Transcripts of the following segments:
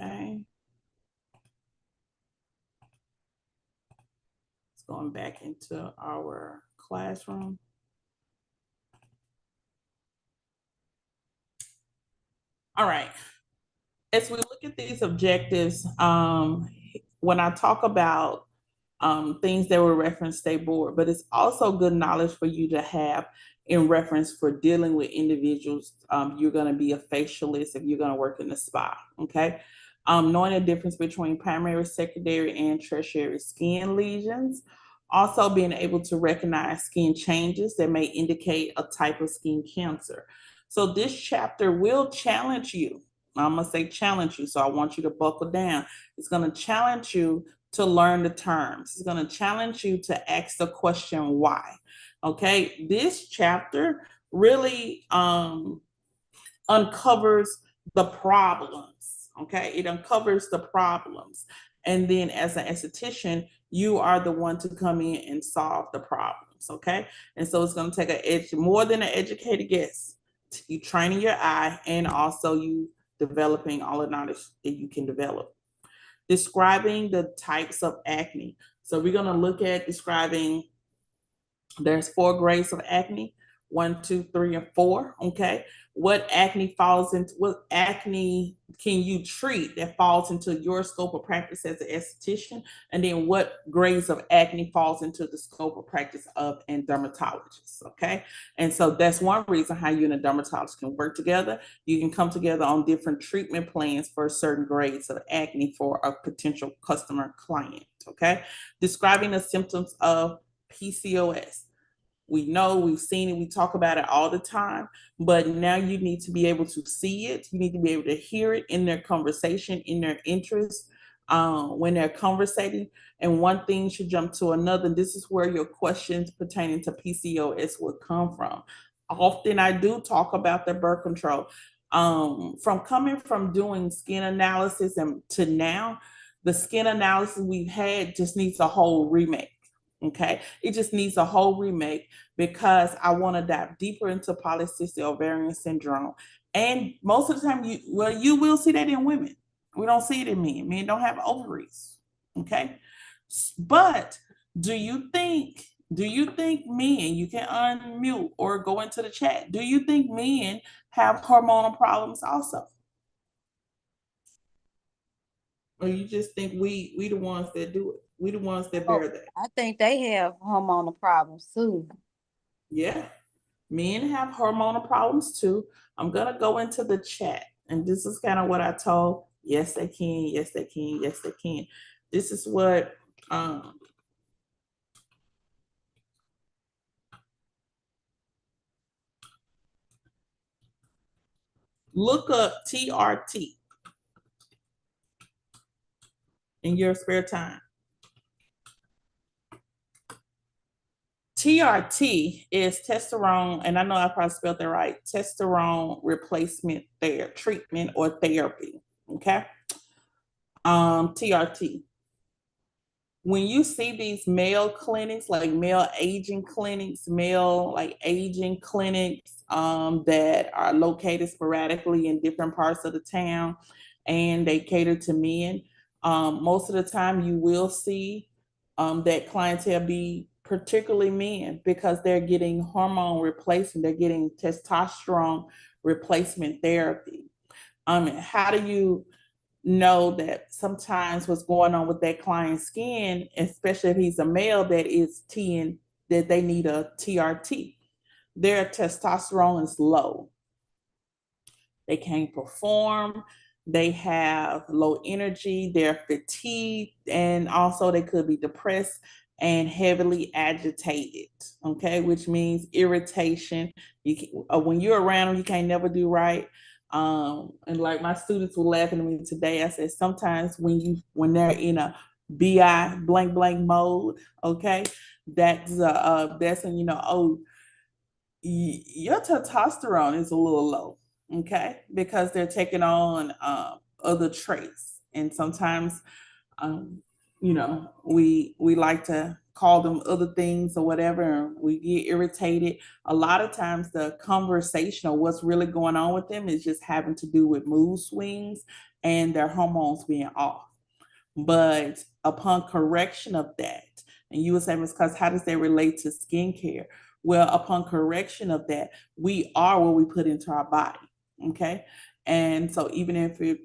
Okay. It's going back into our classroom. All right. As we look at these objectives, when I talk about things that were referenced, stay bored, but it's also good knowledge for you to have in reference for dealing with individuals. You're going to be a facialist if you're going to work in the spa. Okay. Knowing the difference between primary, secondary, and tertiary skin lesions. Also being able to recognize skin changes that may indicate a type of skin cancer. So this chapter will challenge you. I'm going to say challenge you. So I want you to buckle down. It's going to challenge you to learn the terms. It's going to challenge you to ask the question why. Okay. This chapter really uncovers the problems. Okay. It uncovers the problems. And then as an esthetician, you are the one to come in and solve the problems. Okay. And so it's going to take more than an educated guess. You training your eye and also you developing all the knowledge that you can develop. Describing the types of acne. So we're going to look at describing, there's 4 grades of acne, 1, 2, 3, and 4. Okay. What acne can you treat that falls into your scope of practice as an esthetician? And then what grades of acne falls into the scope of practice of a dermatologist? Okay. And so that's one reason how you and a dermatologist can work together. You can come together on different treatment plans for certain grades of acne for a potential customer client. Okay. Describing the symptoms of PCOS. We know, we've seen it, we talk about it all the time, but now you need to be able to see it. You need to be able to hear it in their conversation, in their interest, when they're conversating. And one thing should jump to another. This is where your questions pertaining to PCOS will come from. Often I do talk about the birth control. Coming from doing skin analysis and to now, the skin analysis we've had just needs a whole remake. Okay, it just needs a whole remake because I want to dive deeper into polycystic ovarian syndrome. And most of the time, you will see that in women. We don't see it in men. Men don't have ovaries. Okay, but do you think men? You can unmute or go into the chat. Do you think men have hormonal problems also? Or you just think we the ones that do it? We the ones that bear that. I think they have hormonal problems too. Yeah, men have hormonal problems too. I'm gonna go into the chat, and this is kind of what I told. Yes, they can. Yes, they can. Yes, they can. This is what look up TRT in your spare time. TRT is testosterone, and I know I probably spelled that right, testosterone replacement treatment or therapy. Okay. TRT. When you see these male clinics, like male aging clinics, that are located sporadically in different parts of the town, and they cater to men, most of the time you will see that clientele be particularly men because they're getting hormone replacement, they're getting testosterone replacement therapy. How do you know that sometimes what's going on with that client's skin, especially if he's a male that is T, that they need a TRT? Their testosterone is low. They can't perform. They have low energy. They're fatigued, and also they could be depressed and heavily agitated. Okay, which means irritation. When you're around them, you can't never do right. And like my students were laughing at me today. I said sometimes when they're in a BI blank mode, okay, that's when you know, oh, your testosterone is a little low, okay, because they're taking on other traits, and sometimes we like to call them other things or whatever, and we get irritated. A lot of times the conversation or what's really going on with them is just having to do with mood swings and their hormones being off. But upon correction of that, and you would say, Ms. Cuz, how does that relate to skincare? Well, upon correction of that, we are what we put into our body. Okay. And so even if it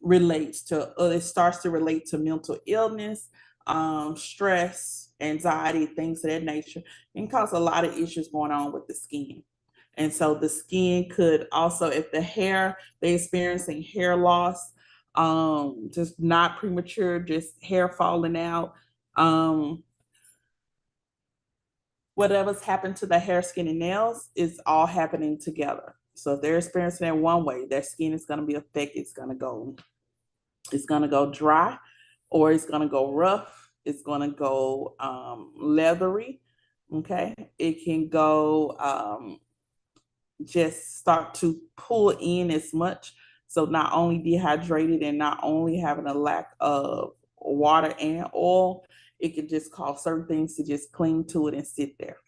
relates to, it starts to relate to mental illness, stress, anxiety, things of that nature, it can cause a lot of issues going on with the skin. And so the skin could also, if the hair, they're experiencing hair loss, just not premature, just hair falling out, whatever's happened to the hair, skin, and nails is all happening together. So if they're experiencing it one way, their skin is going to be affected. It's going to go dry, or it's going to go rough. It's going to go leathery. Okay. It can go just start to pull in as much. So not only dehydrated and not only having a lack of water and oil, it could just cause certain things to just cling to it and sit there.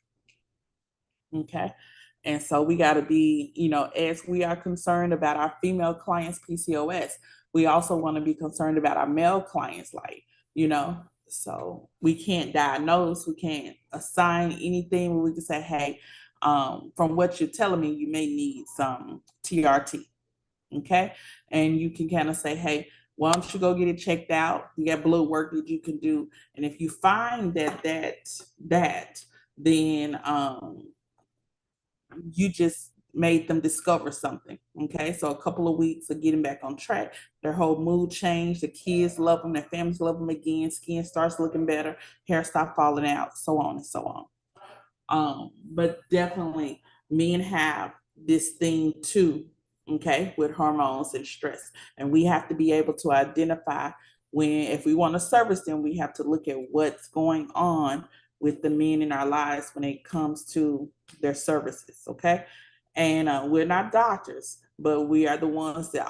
Okay. And so we got to be, as we are concerned about our female clients' PCOS, we also want to be concerned about our male clients, so we can't diagnose, we can't assign anything, but we can say, hey, from what you're telling me, you may need some TRT. Okay. And you can kind of say, hey, why don't you go get it checked out? You got blood work that you can do. And if you find that, then you just made them discover something. Okay. So a couple of weeks of getting back on track, their whole mood changed. The kids love them, their families love them again. Skin starts looking better, hair stop falling out, so on and so on. But definitely men have this thing too, okay, with hormones and stress. And we have to be able to identify if we want to service them, we have to look at what's going on with the men in our lives when it comes to their services, okay? And we're not doctors, but we are the ones that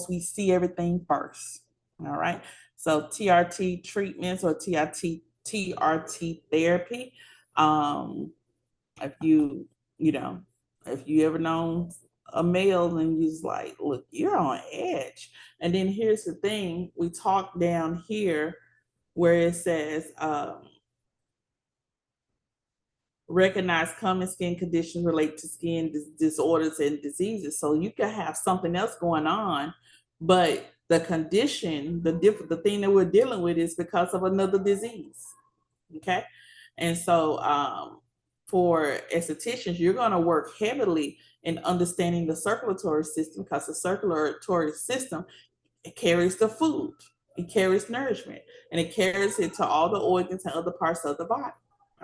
we see everything first, all right? So TRT treatments or TRT therapy, if you ever known a male and you're like, look, you're on edge. And then here's the thing, we talk down here where it says, recognize common skin conditions relate to skin disorders and diseases. So you can have something else going on, but the condition, the thing that we're dealing with is because of another disease. Okay. And so for estheticians, you're going to work heavily in understanding the circulatory system, because the circulatory system, it carries the food, it carries nourishment, and it carries it to all the organs and other parts of the body.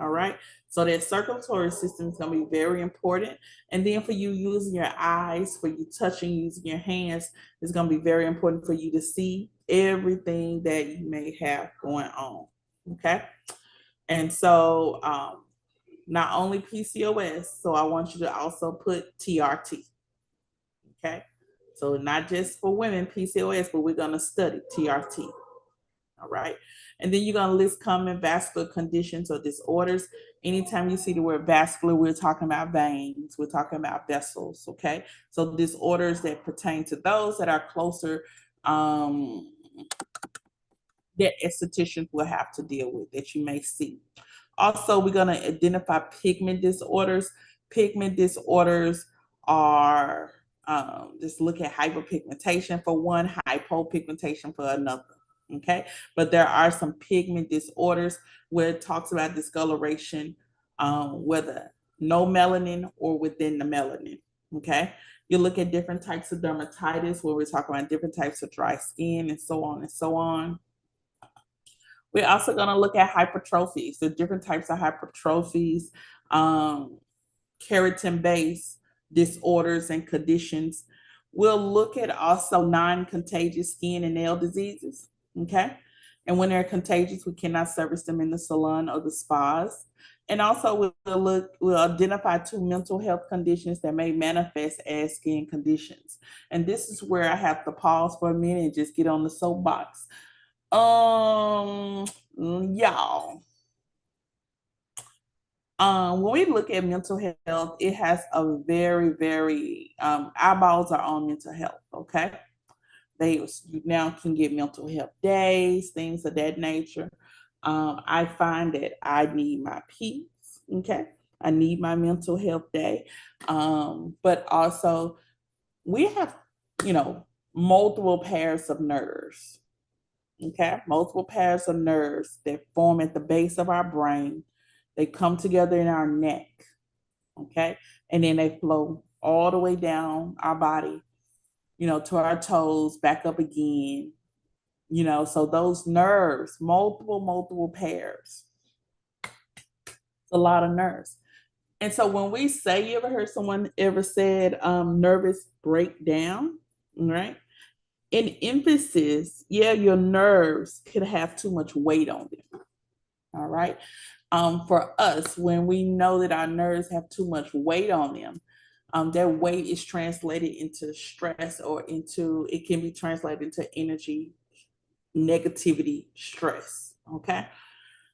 All right. So that circulatory system is going to be very important. And then for you using your eyes, for you touching, using your hands, it's going to be very important for you to see everything that you may have going on. Okay. And so not only PCOS, so I want you to also put TRT. Okay. So not just for women, PCOS, but we're going to study TRT. All right. And then you're going to list common vascular conditions or disorders. Anytime you see the word vascular, we're talking about veins, we're talking about vessels. Okay. So disorders that pertain to those that are closer, that estheticians will have to deal with, that you may see. Also, we're going to identify pigment disorders. Pigment disorders are, just look at hyperpigmentation for one, hypopigmentation for another. Okay. But there are some pigment disorders where it talks about discoloration, whether no melanin or within the melanin. Okay. You look at different types of dermatitis where we're talking about different types of dry skin and so on and so on. We're also going to look at hypertrophies, the different types of hypertrophies, keratin-based disorders and conditions. We'll look at also non-contagious skin and nail diseases, okay? And when they're contagious, we cannot service them in the salon or the spas. And also we'll identify 2 mental health conditions that may manifest as skin conditions. And this is where I have to pause for a minute and just get on the soapbox. Y'all, When we look at mental health, it has a very eyeballs are on mental health. Okay, you now can get mental health days, things of that nature. I find that I need my peace. Okay, I need my mental health day, but also we have, you know, multiple pairs of nerves. Okay, multiple pairs of nerves that form at the base of our brain. They come together in our neck. Okay, and then they flow all the way down our body, you know, to our toes, back up again. You know, so those nerves, multiple pairs, it's a lot of nerves. And so when we say, you ever heard someone ever said nervous breakdown, right? In emphasis, yeah, your nerves could have too much weight on them. All right. For us, when we know that our nerves have too much weight on them, that weight is translated into stress, or into, it can be translated into energy, negativity, stress. Okay.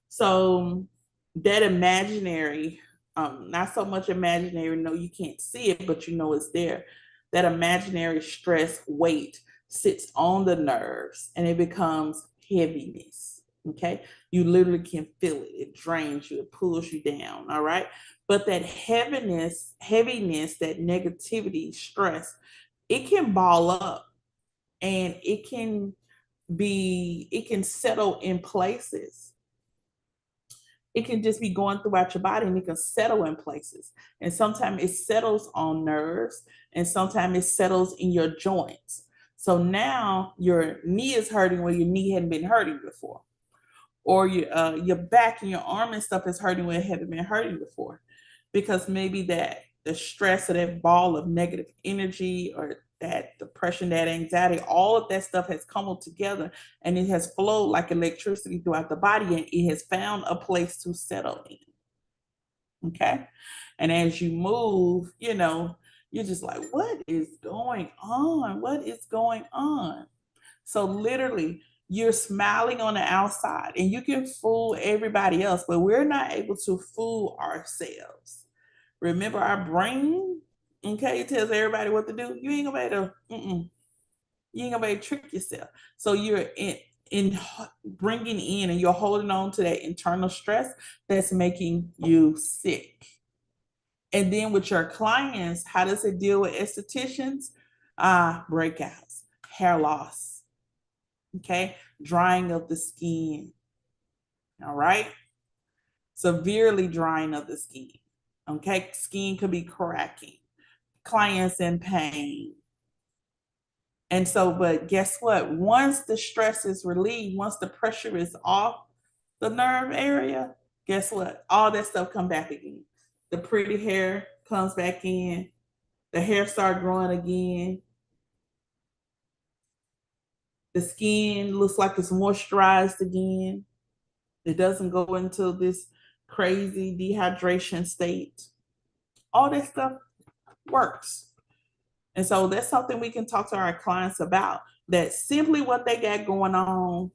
So that imaginary, not so much imaginary, no, you can't see it, but you know it's there. That imaginary stress weight sits on the nerves and it becomes heaviness. Okay. You literally can feel it. It drains you, it pulls you down. All right. But that heaviness, that negativity, stress, it can ball up, and it can settle in places. It can just be going throughout your body, and it can settle in places. And sometimes it settles on nerves, and sometimes it settles in your joints. So now your knee is hurting where your knee hadn't been hurting before, or your back and your arm and stuff is hurting where it hadn't been hurting before, because maybe that the stress of that ball of negative energy, or that depression, that anxiety, all of that stuff has come all together, and it has flowed like electricity throughout the body, and it has found a place to settle in. Okay. And as you move, you know, you're just like, what is going on? What is going on? So literally, you're smiling on the outside, and you can fool everybody else, but we're not able to fool ourselves. Remember, our brain, okay, it tells everybody what to do. You ain't gonna be able to, you ain't gonna be able to trick yourself. So you're in bringing in, and you're holding on to that internal stress that's making you sick. And then with your clients, how does it deal with estheticians? Breakouts, hair loss, okay, drying of the skin, all right, severely drying of the skin, okay, skin could be cracking, clients in pain. And so, but guess what? Once the stress is relieved, once the pressure is off the nerve area, guess what? All that stuff come back again. The pretty hair comes back in, the hair start growing again, the skin looks like it's moisturized again. It doesn't go into this crazy dehydration state. All that stuff works. And so that's something we can talk to our clients about, that simply what they got going on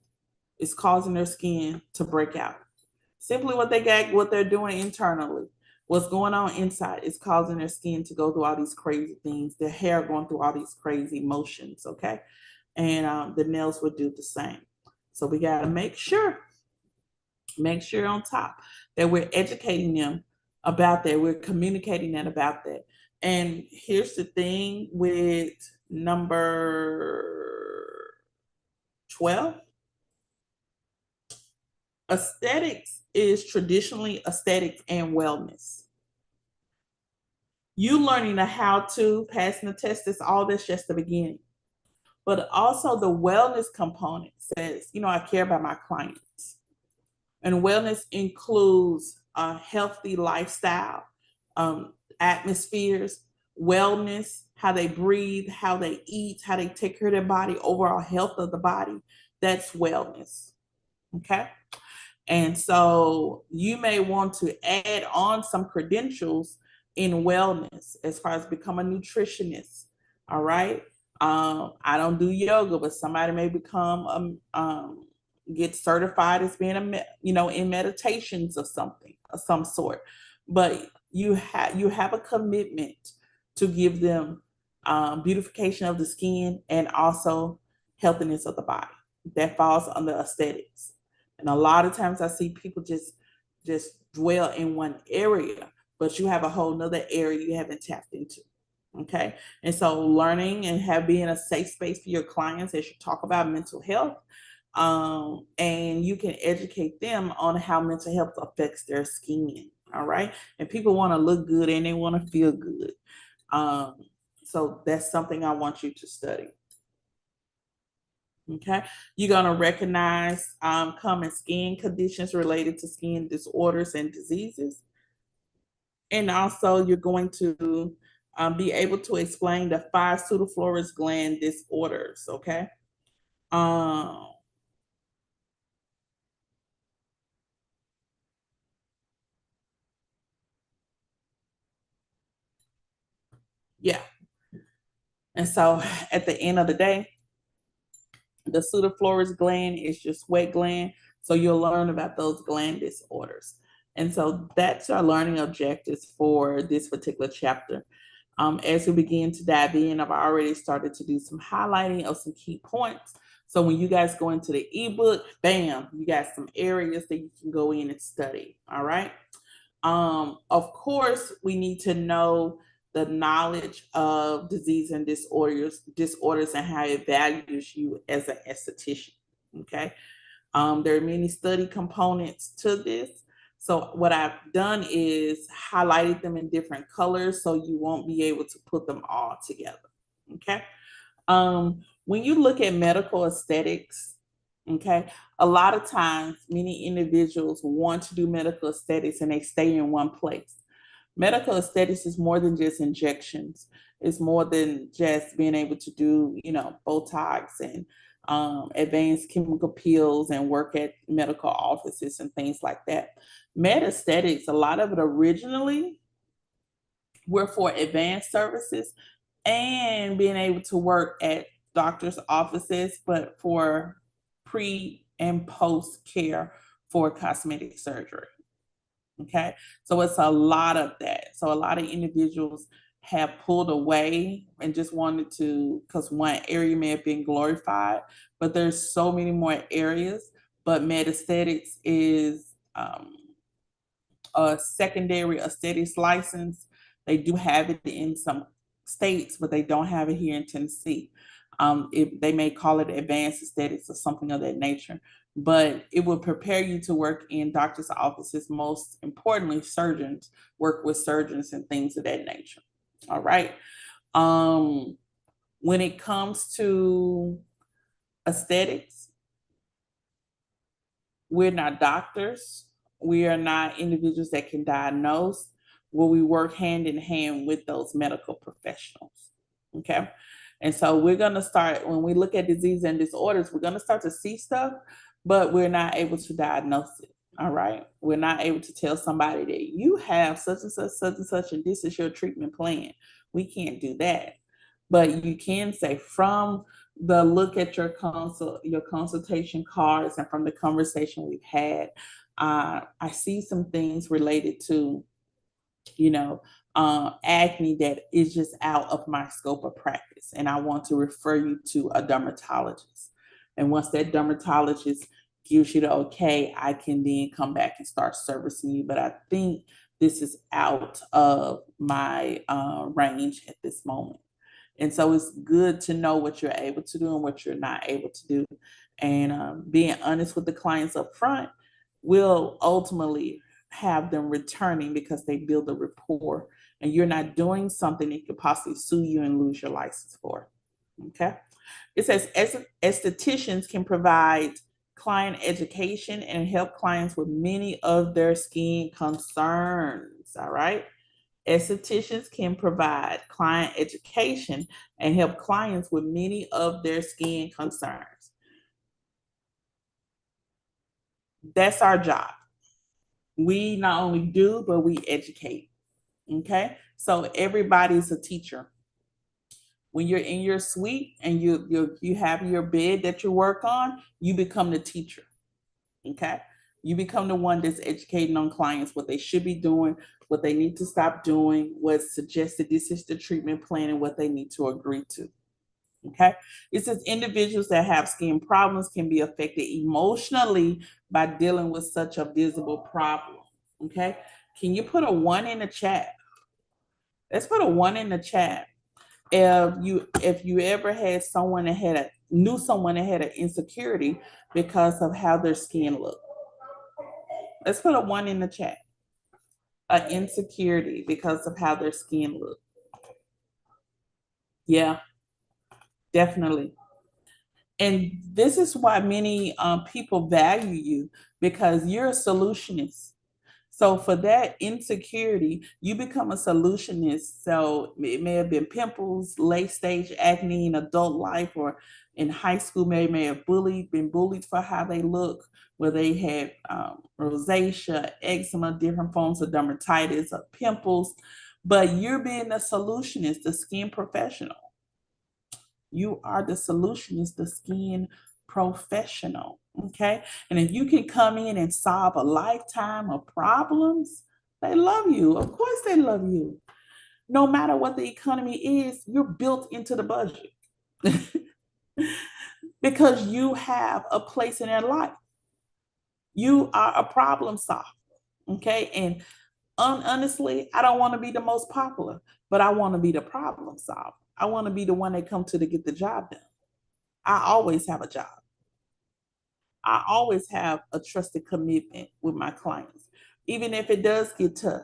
is causing their skin to break out. Simply what they got, what they're doing internally, what's going on inside is causing their skin to go through all these crazy things, their hair going through all these crazy motions, okay? And the nails would do the same. So we got to make sure on top that we're educating them about that, we're communicating that about that. And here's the thing with number 12, aesthetics is traditionally aesthetics and wellness. You learning the how to, passing the test, is all that's just the beginning. But also the wellness component says, you know, I care about my clients. And wellness includes a healthy lifestyle, atmospheres, wellness, how they breathe, how they eat, how they take care of their body, overall health of the body. That's wellness. Okay. And so you may want to add on some credentials in wellness as far as become a nutritionist. All right. I don't do yoga, but somebody may become get certified as being in meditations of something of some sort. but you have a commitment to give them beautification of the skin and also healthiness of the body. That falls under aesthetics. And a lot of times I see people just dwell in one area, but you have a whole nother area you haven't tapped into. Okay. And so learning and have being a safe space for your clients as you talk about mental health. And you can educate them on how mental health affects their skin. All right. And people want to look good and they want to feel good. So that's something I want you to study. Okay, you're going to recognize common skin conditions related to skin disorders and diseases. And also you're going to be able to explain the 5 pseudoflorous gland disorders, okay? Yeah. And so at the end of the day, the pseudoflorous gland is your sweat gland. So you'll learn about those gland disorders. And so that's our learning objectives for this particular chapter. As we begin to dive in, I've already started to do some highlighting of some key points. So when you guys go into the ebook, bam, you got some areas that you can go in and study. All right. Of course, we need to know the knowledge of disease and disorders and how it values you as an esthetician. Okay. There are many study components to this. So what I've done is highlighted them in different colors so you won't be able to put them all together. Okay. When you look at medical aesthetics, okay, a lot of times many individuals want to do medical aesthetics and they stay in one place. Medical aesthetics is more than just injections. It's more than just being able to do, Botox and advanced chemical peels and work at medical offices and things like that. Med aesthetics, a lot of it originally were for advanced services and being able to work at doctor's offices, but for pre and post care for cosmetic surgery. Okay, so it's a lot of that. So a lot of individuals have pulled away and just wanted to, because one area may have been glorified, but there's so many more areas. But med aesthetics is a secondary aesthetics license. They do have it in some states, but they don't have it here in Tennessee. They may call it advanced aesthetics or something of that nature, but it will prepare you to work in doctor's offices. Most importantly, surgeons work with surgeons and things of that nature. All right. When it comes to aesthetics, we're not doctors. We are not individuals that can diagnose. Well, we work hand in hand with those medical professionals. Okay. And so we're going to start, when we look at disease and disorders, we're going to start to see stuff, but we're not able to diagnose it. All right. We're not able to tell somebody that you have such and such, and this is your treatment plan. We can't do that. But you can say from the look at your consultation cards and from the conversation we've had, I see some things related to, acne that is just out of my scope of practice. And I want to refer you to a dermatologist. And once that dermatologist gives you the okay, I can then come back and start servicing you. But I think this is out of my range at this moment. And so it's good to know what you're able to do and what you're not able to do. And being honest with the clients up front will ultimately have them returning because they build a rapport and you're not doing something that could possibly sue you and lose your license for. Okay. It says estheticians can provide client education and help clients with many of their skin concerns. All right. Estheticians can provide client education and help clients with many of their skin concerns. That's our job. We not only do, but we educate. Okay. So everybody's a teacher. When you're in your suite and you have your bed that you work on, you become the teacher. Okay. You become the one that's educating on clients what they should be doing, what they need to stop doing, what's suggested, this is the treatment plan, and what they need to agree to. Okay, it says individuals that have skin problems can be affected emotionally by dealing with such a visible problem. Okay, can you put a 1 in the chat? Let's put a 1 in the chat. If you ever had someone that knew someone that had an insecurity because of how their skin looked. Let's put a 1 in the chat. An insecurity because of how their skin looked. Yeah, definitely. And this is why many people value you, because you're a solutionist. So for that insecurity, you become a solutionist. So it may have been pimples, late stage acne in adult life, or in high school, may have been bullied for how they look, where they had rosacea, eczema, different forms of dermatitis, or pimples. But you're being a solutionist, the skin professional. You are the solutionist, the skin professional. Okay. And if you can come in and solve a lifetime of problems, they love you. Of course, they love you. No matter what the economy is, you're built into the budget because you have a place in their life. You are a problem solver. Okay. And honestly, I don't want to be the most popular, but I want to be the problem solver. I want to be the one they come to get the job done. I always have a job. I always have a trusted commitment with my clients. Even if it does get tough,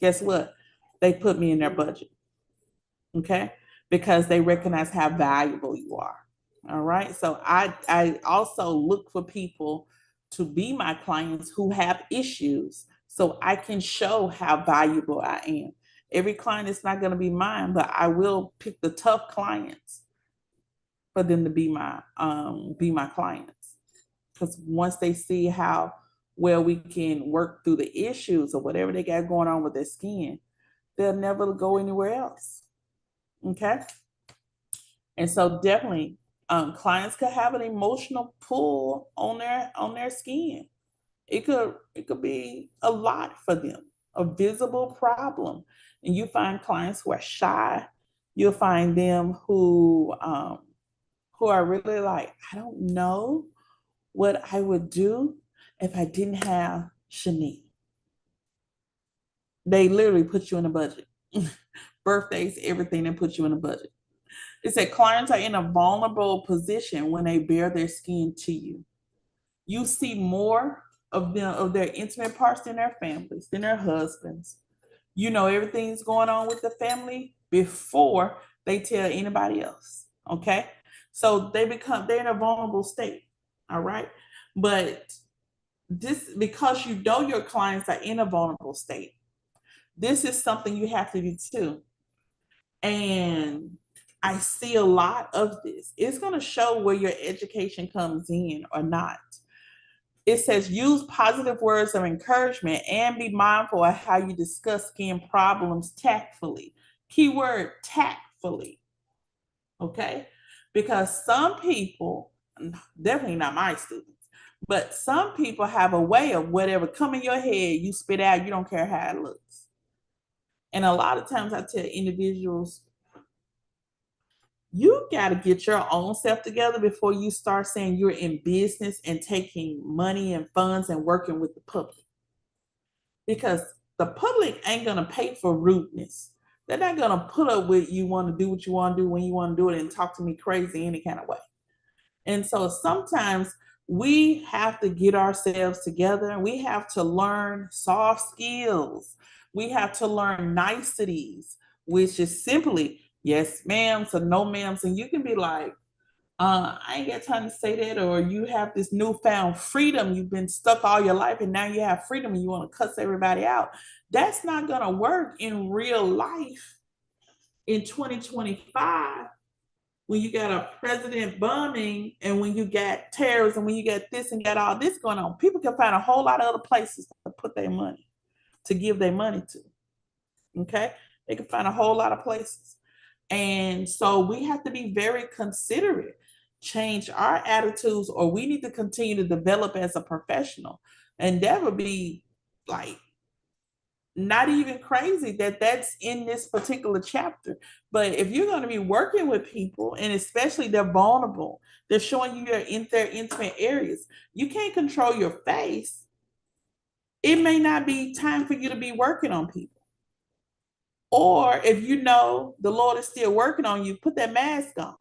guess what? They put me in their budget. Okay? Because they recognize how valuable you are. All right. So I also look for people to be my clients who have issues so I can show how valuable I am. Every client is not going to be mine, but I will pick the tough clients for them to be my clients. Because once they see how well we can work through the issues or whatever they got going on with their skin, they'll never go anywhere else. Okay. And so definitely clients could have an emotional pull on their skin. It could be a lot for them, a visible problem. And you find clients who are shy. You'll find them who are really like, I don't know what I would do if I didn't have Shanique. They literally put you in a budget. Birthdays, everything, they put you in a budget. It said clients are in a vulnerable position when they bare their skin to you. You see more of them, of their intimate parts than their families, than their husbands. You know everything's going on with the family before they tell anybody else. Okay. So they're in a vulnerable state. All right. But this, because you know your clients are in a vulnerable state, this is something you have to do too. And I see a lot of this. It's going to show where your education comes in or not. It says use positive words of encouragement and be mindful of how you discuss skin problems tactfully. Keyword tactfully. Okay? Because some people, definitely not my students, but some people have a way of whatever come in your head, you spit out, you don't care how it looks. And a lot of times I tell individuals, you got to get your own self together before you start saying you're in business and taking money and funds and working with the public. Because the public ain't going to pay for rudeness. They're not going to put up with you want to do what you want to do when you want to do it and talk to me crazy any kind of way. And so sometimes we have to get ourselves together. We have to learn soft skills. We have to learn niceties, which is simply yes, ma'ams or no ma'ams. And you can be like, I ain't got time to say that. Or you have this newfound freedom. You've been stuck all your life and now you have freedom and you want to cuss everybody out. That's not going to work in real life in 2025. When you got a president bombing and when you got terrorism, when you got this and got all this going on, people can find a whole lot of other places to put their money, to give their money to. Okay? They can find a whole lot of places. And so we have to be very considerate, change our attitudes, or we need to continue to develop as a professional. And that would be like not even crazy that that's in this particular chapter. But if you're going to be working with people, and especially they're vulnerable, they're showing you their intimate areas, you can't control your face. It may not be time for you to be working on people. Or if you know the Lord is still working on you, put that mask on.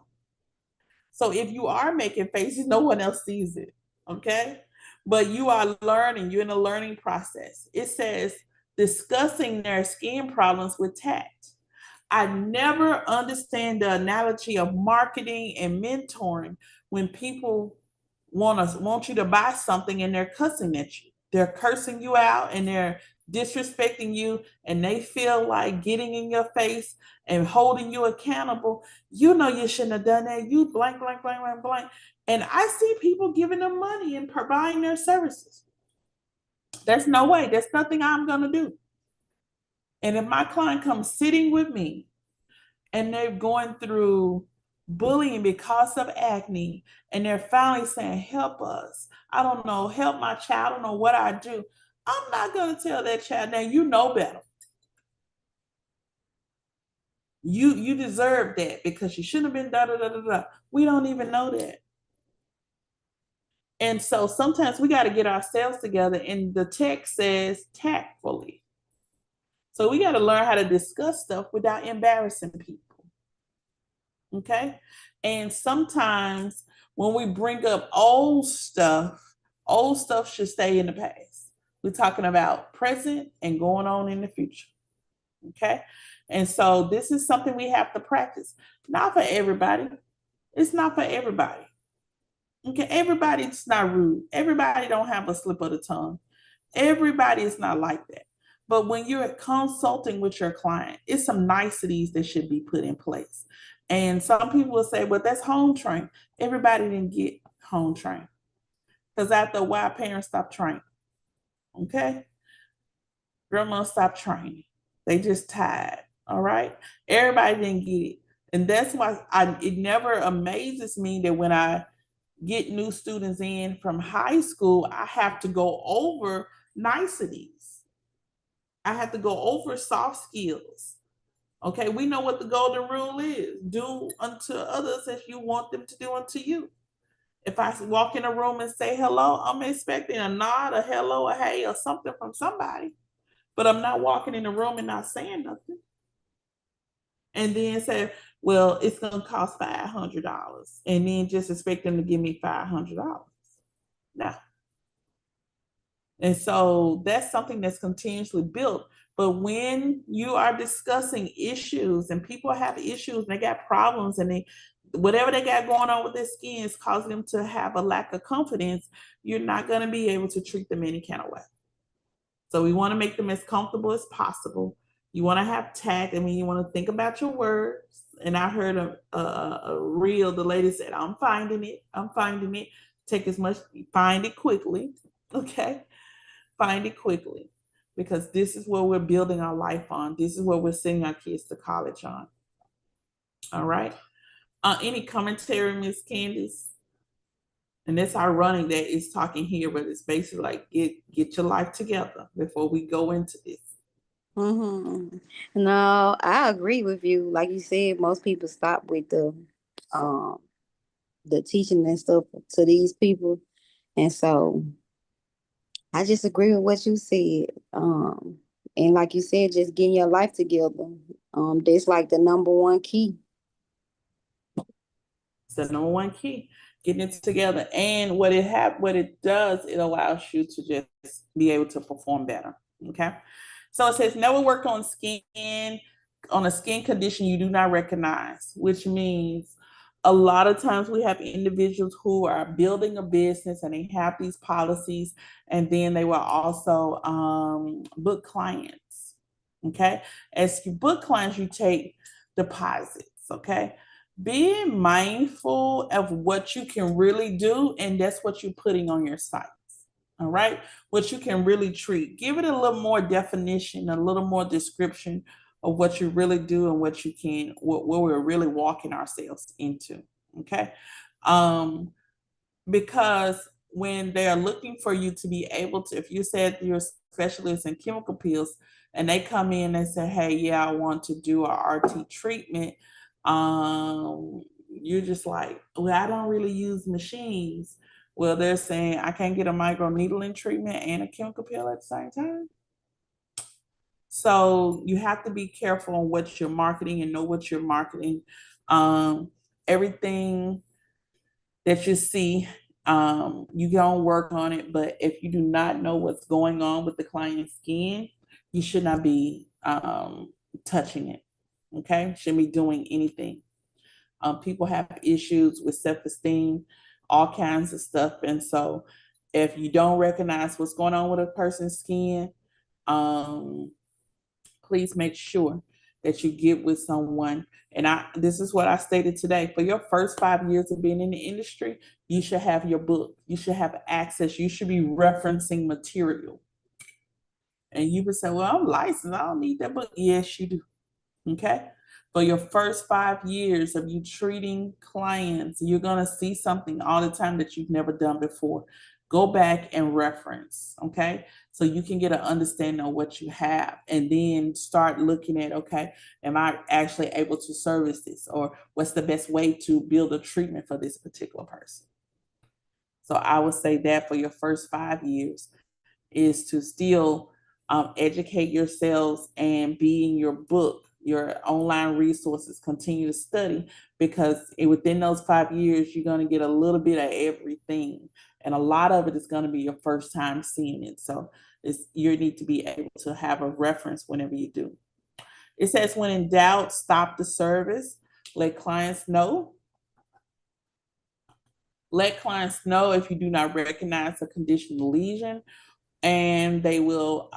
So if you are making faces, no one else sees it. Okay. But you are learning, you're in a learning process. It says discussing their skin problems with tact. I never understand the analogy of marketing and mentoring when people want you to buy something and they're cussing at you. They're cursing you out and they're disrespecting you, and they feel like getting in your face and holding you accountable. You know you shouldn't have done that. You blank, blank, blank, blank, blank. And I see people giving them money and providing their services. There's no way. There's nothing I'm going to do. And if my client comes sitting with me and they're going through bullying because of acne, and they're finally saying, help us, I don't know, help my child, I don't know what I do, I'm not going to tell that child, now you know better. You deserve that because you shouldn't have been da da da da da. We don't even know that. And so sometimes we got to get ourselves together, and the text says tactfully. So we got to learn how to discuss stuff without embarrassing people. Okay. And sometimes when we bring up old stuff should stay in the past. We're talking about present and going on in the future. Okay. And so this is something we have to practice. Not for everybody. It's not for everybody. Okay. Everybody's not rude. Everybody don't have a slip of the tongue. Everybody is not like that. But when you're consulting with your client, it's some niceties that should be put in place. And some people will say, well, that's home trained. Everybody didn't get home trained. Because after a while, parents stop training. Okay? Grandma stopped training. They just tired. All right? Everybody didn't get it. And that's why it never amazes me that when I get new students in from high school, I have to go over niceties. I have to go over soft skills. Okay, we know what the golden rule is. Do unto others as you want them to do unto you. If I walk in a room and say hello, I'm expecting a nod, a hello, a hey, or something from somebody. But I'm not walking in the room and not saying nothing. And then say, well, it's going to cost $500. And then just expect them to give me $500. No. And so that's something that's continuously built. But when you are discussing issues and people have issues and they got problems and they whatever they got going on with their skin is causing them to have a lack of confidence, you're not going to be able to treat them any kind of way. So we want to make them as comfortable as possible. You want to have tact. I mean, you want to think about your words. And I heard a reel, the lady said, I'm finding it. I'm finding it. Take as much, find it quickly. Okay. Find it quickly, because this is where we're building our life on. This is where we're sending our kids to college on. All right. Any commentary, Miss Candice? And that's our running that is talking here, but it's basically like get your life together before we go into this. Mm-hmm. No, I agree with you. Like you said, most people stop with um the teaching and stuff to these people, and so I just agree with what you said. And like you said, just getting your life together. That's like the number one key. It's the number one key, getting it together. And what it does, it allows you to just be able to perform better. Okay. So it says never work on a skin condition you do not recognize, which means a lot of times we have individuals who are building a business and they have these policies, and then they will also book clients. Okay. As you book clients, you take deposits. Okay. Being mindful of what you can really do, and that's what you're putting on your sites. All right. What you can really treat. Give it a little more definition, a little more description of what you really do and what you can, what we're really walking ourselves into. Okay. Because when they are looking for you to be able to, if you said you're a specialist in chemical peels, and they come in and say, hey, yeah, I want to do a RT treatment. You're just like, well, I don't really use machines. Well, they're saying I can't get a microneedling treatment and a chemical peel at the same time. So you have to be careful on what you're marketing and know what you're marketing. Everything that you see, you don't work on it, but if you do not know what's going on with the client's skin, you should not be touching it. Okay, shouldn't be doing anything. People have issues with self-esteem, all kinds of stuff, and so if you don't recognize what's going on with a person's skin, um, please make sure that you get with someone. And this is what I stated today. For your first 5 years of being in the industry, you should have your book. You should have access. You should be referencing material. And you would say, well, I'm licensed. I don't need that book. Yes, you do. Okay. For your first 5 years of you treating clients, you're going to see something all the time that you've never done before. Go back and reference, okay? So you can get an understanding of what you have and then start looking at, okay, am I actually able to service this, or what's the best way to build a treatment for this particular person? So I would say that for your first 5 years is to still educate yourselves and be in your book, your online resources, continue to study, because within those 5 years, you're going to get a little bit of everything. And a lot of it is going to be your first time seeing it. So you need to be able to have a reference whenever you do. It says, when in doubt, stop the service. Let clients know. Let clients know if you do not recognize a conditional lesion, and they will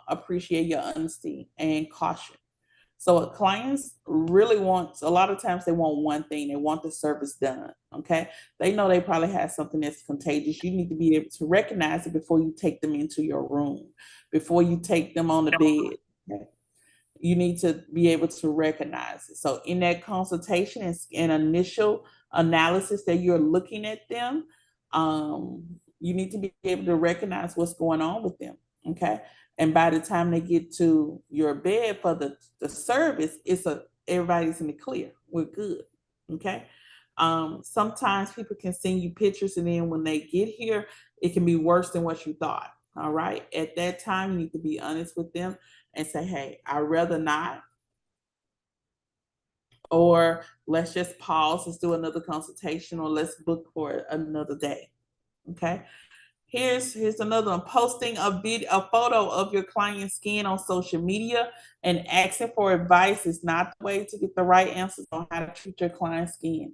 appreciate your honesty and caution. So what clients really want, a lot of times they want one thing, they want the service done, okay? They know they probably have something that's contagious. You need to be able to recognize it before you take them into your room, before you take them on the bed, okay? You need to be able to recognize it. So in that consultation and initial analysis that you're looking at them, you need to be able to recognize what's going on with them, okay? And by the time they get to your bed for the service, everybody's in the clear. We're good, okay? Sometimes people can send you pictures, and then when they get here, it can be worse than what you thought. All right. At that time, you need to be honest with them and say, hey, I'd rather not. Or let's just pause, let's do another consultation, or let's book for another day. Okay. Here's another one. Posting a photo of your client's skin on social media and asking for advice is not the way to get the right answers on how to treat your client's skin,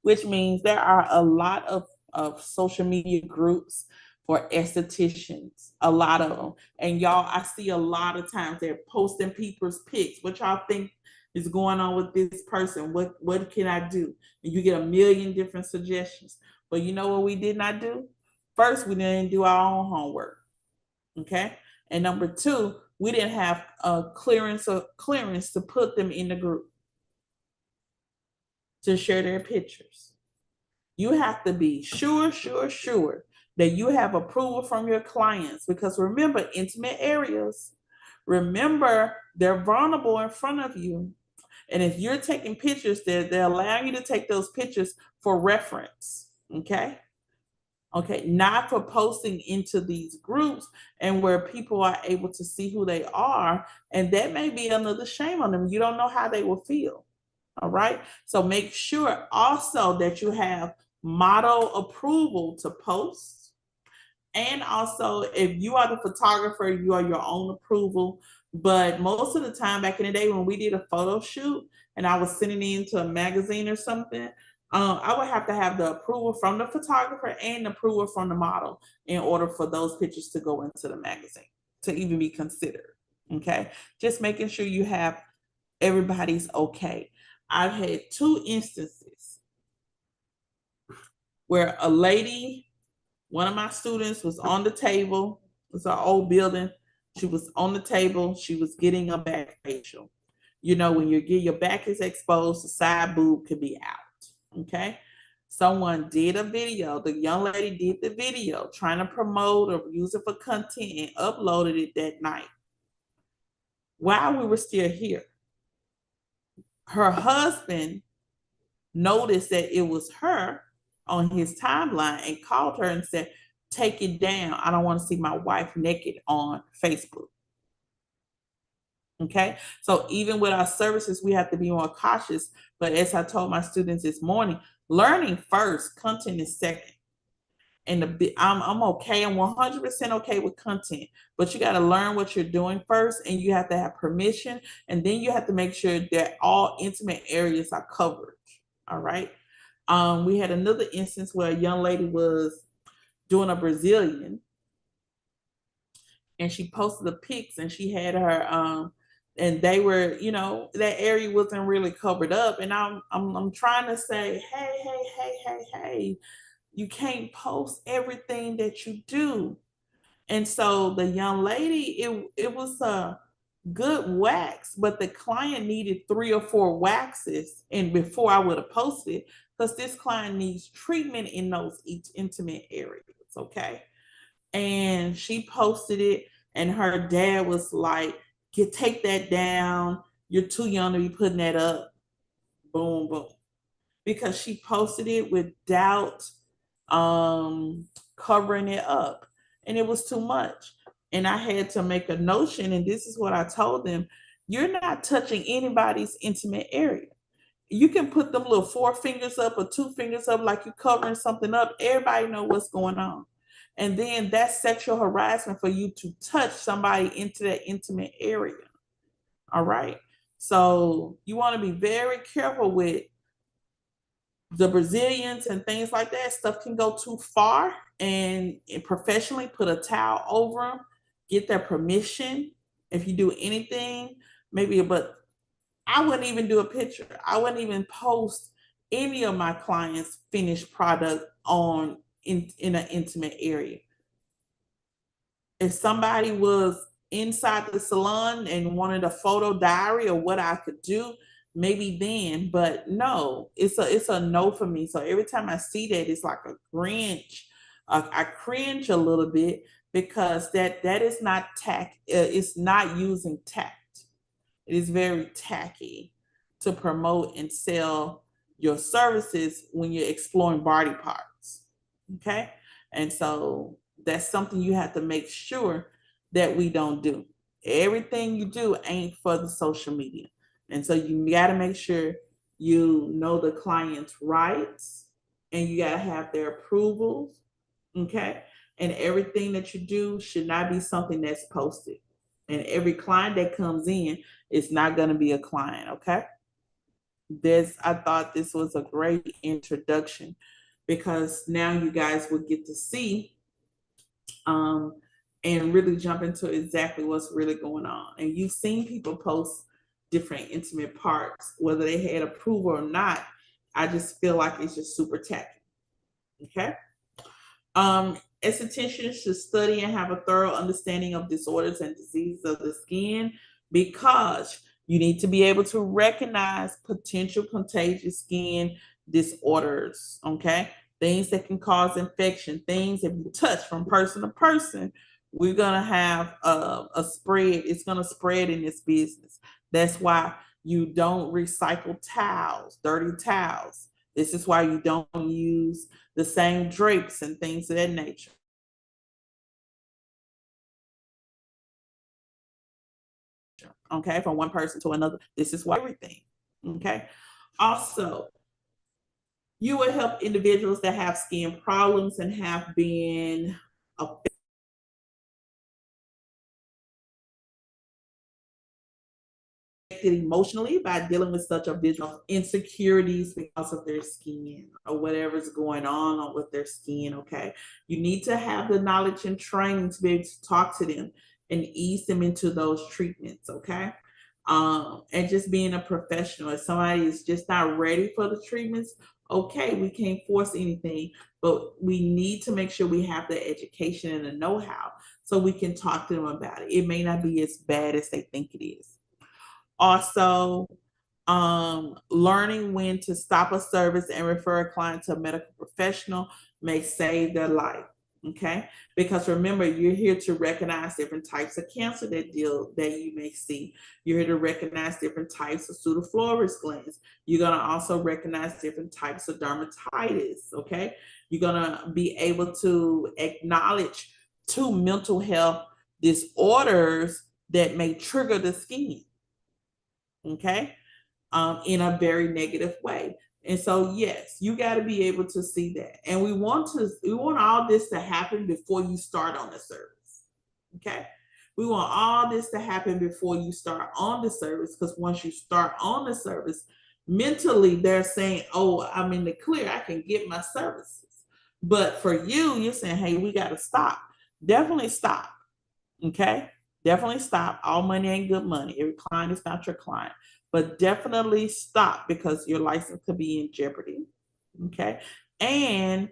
which means there are a lot of social media groups for estheticians, a lot of them. And y'all, I see a lot of times they're posting people's pics. What y'all think is going on with this person? What can I do? And you get a million different suggestions. But you know what we did not do? First, we didn't do our own homework. Okay. And number two, we didn't have a clearance to put them in the group to share their pictures. You have to be sure that you have approval from your clients, because remember, intimate areas, remember, they're vulnerable in front of you. And if you're taking pictures, they're allowing you to take those pictures for reference. Okay. Okay. Not for posting into these groups and where people are able to see who they are. And that may be another shame on them. You don't know how they will feel. All right. So make sure also that you have model approval to post. And also, if you are the photographer, you are your own approval. But most of the time back in the day when we did a photo shoot and I was sending it into a magazine or something, I would have to have the approval from the photographer and the approval from the model in order for those pictures to go into the magazine, to even be considered. Okay. Just making sure you have everybody's okay. I've had 2 instances where a lady, one of my students, was on the table. It's an old building. She was on the table. She was getting a back facial. You know, when your back is exposed, the side boob could be out. Okay. Someone did a video. The young lady did the video trying to promote or use it for content and uploaded it that night. while we were still here, her husband noticed that it was her on his timeline and called her and said, take it down. I don't want to see my wife naked on Facebook. Okay. So even with our services, we have to be more cautious. But as I told my students this morning, learning first, content is second. And I'm okay. I'm 100% okay with content, but you got to learn what you're doing first, and you have to have permission, and then you have to make sure that all intimate areas are covered. All right. We had another instance where a young lady was doing a Brazilian, and she posted the pics, and she had her and they were, you know, that area wasn't really covered up, and I'm trying to say, hey, you can't post everything that you do. And so the young lady, it was a good wax, but the client needed 3 or 4 waxes, and before I would have posted it, because this client needs treatment in those intimate areas. Okay. And she posted it, and her dad was like, take that down. You're too young to be putting that up. Boom, boom. Because she posted it without covering it up, and it was too much. And I had to make a notion, and this is what I told them: you're not touching anybody's intimate area. You can put them little 4 fingers up or 2 fingers up like you're covering something up. Everybody know what's going on. And then that's sexual harassment for you to touch somebody into that intimate area. All right. So you want to be very careful with the Brazilians and things like that. Stuff can go too far, and professionally put a towel over them, get their permission. If you do anything, maybe, but I wouldn't even do a picture. I wouldn't even post any of my clients' finished product on in an intimate area. If somebody was inside the salon and wanted a photo diary or what I could do, maybe then, but no, it's a no for me. So every time I see that, it's like a cringe. I cringe a little bit, because that is not tact. It's not using tact. It is very tacky to promote and sell your services when you're exploring body parts. Okay. And so that's something you have to make sure that we don't do. Everything you do ain't for the social media. And so you got to make sure you know the client's rights, and you got to have their approvals. Okay. And everything that you do should not be something that's posted. And every client that comes in is not going to be a client. Okay. I thought this was a great introduction, because now you guys will get to see and really jump into exactly what's really going on. And you've seen people post different intimate parts, whether they had approval or not. I just feel like it's just super tacky. Okay. Estheticians should study and have a thorough understanding of disorders and diseases of the skin, because you need to be able to recognize potential contagious skin disorders. Okay. Things that can cause infection, things if you touch from person to person, we're going to have a spread. It's going to spread in this business. That's why you don't recycle towels, dirty towels. This is why you don't use the same drapes and things of that nature. Okay, from one person to another. This is why everything. Okay. Also, you will help individuals that have skin problems and have been affected emotionally by dealing with such a visual insecurities because of their skin or whatever's going on with their skin. Okay. You need to have the knowledge and training to be able to talk to them and ease them into those treatments. Okay. And just being a professional. If somebody is just not ready for the treatments, okay, we can't force anything, but we need to make sure we have the education and the know-how so we can talk to them about it. It may not be as bad as they think it is. Also, learning when to stop a service and refer a client to a medical professional may save their life. Okay, because remember, you're here to recognize different types of cancer that you may see. You're here to recognize different types of pseudofluorescence glands. You're going to also recognize different types of dermatitis. Okay, you're going to be able to acknowledge two mental health disorders that may trigger the skin. Okay, in a very negative way. And so, yes, you got to be able to see that. And we want all this to happen before you start on the service. Okay. We want all this to happen before you start on the service, because once you start on the service, mentally they're saying, oh, I'm in the clear, I can get my services. But for you, you're saying, hey, we got to stop. Definitely stop. Okay. Definitely stop. All money ain't good money. Every client is not your client, but definitely stop, because your license could be in jeopardy. Okay. And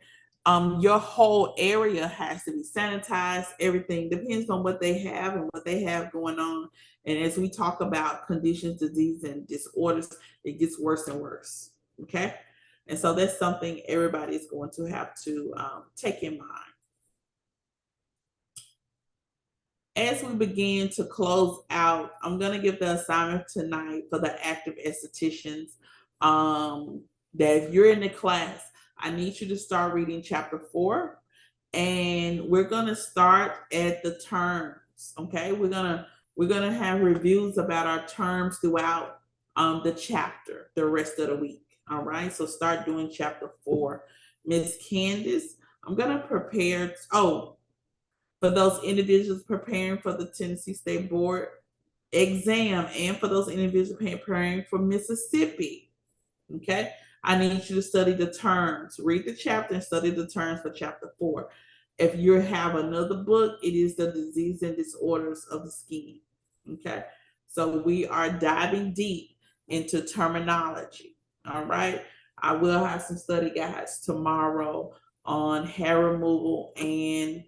your whole area has to be sanitized. Everything depends on what they have and what they have going on. And as we talk about conditions, disease, and disorders, it gets worse and worse. Okay. And so that's something everybody is going to have to take in mind. As we begin to close out, I'm going to give the assignment tonight for the active estheticians, that if you're in the class, I need you to start reading chapter 4, and we're going to start at the terms. Okay, we're gonna have reviews about our terms throughout the chapter the rest of the week. All right, so start doing chapter 4. Miss Candace, I'm gonna prepare. For those individuals preparing for the Tennessee State Board exam, and for those individuals preparing for Mississippi. Okay, I need you to study the terms, read the chapter, and study the terms for chapter 4. If you have another book, it is the disease and disorders of the skin. Okay, so we are diving deep into terminology. All right, I will have some study guides tomorrow on hair removal and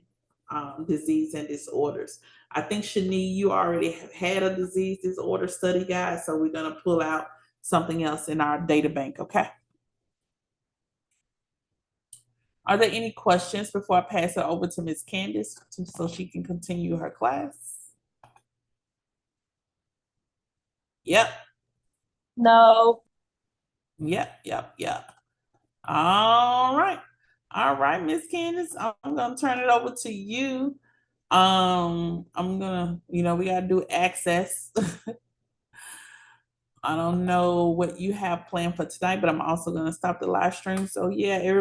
disease and disorders. I think Shani, you already have had a disease disorder study guide, so we're going to pull out something else in our data bank. Okay. Are there any questions before I pass it over to Ms. Candace so she can continue her class? Yep. No. Yep. All right, Miss Candace, I'm gonna turn it over to you. I'm gonna, we gotta do access. I don't know what you have planned for tonight, but I'm also gonna stop the live stream. So yeah, everybody.